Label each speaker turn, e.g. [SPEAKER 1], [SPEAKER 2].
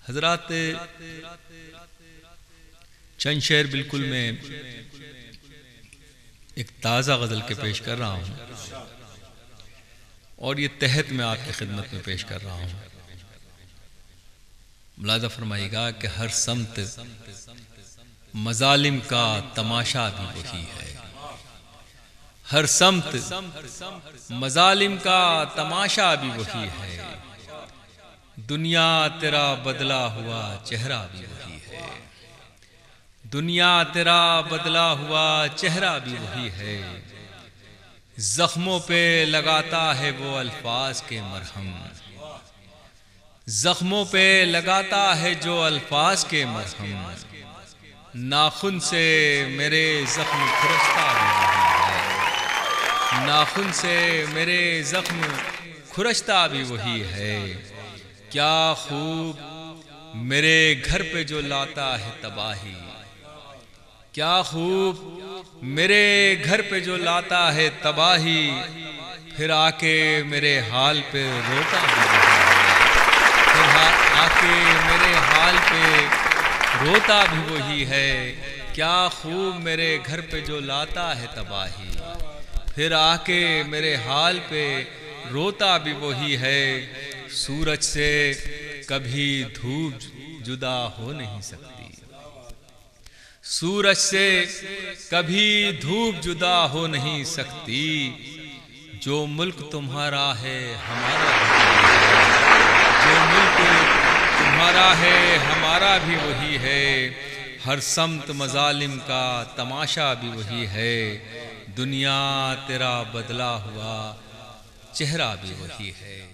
[SPEAKER 1] حضرات چند شعر بالکل میں ایک تازہ غزل کے پیش کر رہا ہوں اور یہ تحت میں آپ کی خدمت میں پیش کر رہا ہوں. ملاحظہ فرمائیے گا کہ ہر سمت مظالم کا تماشا بھی وہی ہے. ہر سمت مظالم کا تماشا بھی وہی ہے. دنیا تیرا بدلا ہوا چہرہ بھی وہی ہے. دنیا تیرا بدلا ہوا چہرہ بھی وہی ہے. زخموں پہ لگاتا ہے وہ الفاظ کے مرہم. زخموں پہ لگاتا ہے جو الفاظ کے مرہم. ناخن سے میرے زخم کھرچتا بھی وہی ہے. ناخن سے میرے زخم کھرچتا بھی وہی ہے. کیا خوب میرے گھر پہ جو لاتا ہے تباہی. کیا خوب میرے گھر پہ جو لاتا ہے تباہی. پھر آ کے میرے حال پہ روتا بھی وہی ہے. پھر آ کے میرے حال پہ روتا بھی وہی ہے. کیا خوب میرے گھر پہ جو لاتا ہے تباہی. پھر آ کے میرے حال پہ روتا بھی وہی ہے. سورج سے کبھی دھوپ جدا ہو نہیں سکتی. سورج سے کبھی دھوپ جدا ہو نہیں سکتی. جو ملک تمہارا ہے ہمارا بھی جو ملک تمہارا ہے ہمارا بھی وہی ہے. ہر سمت مظالم کا تماشا بھی وہی ہے. دنیا تیرا بدلا ہوا چہرہ بھی وہی ہے.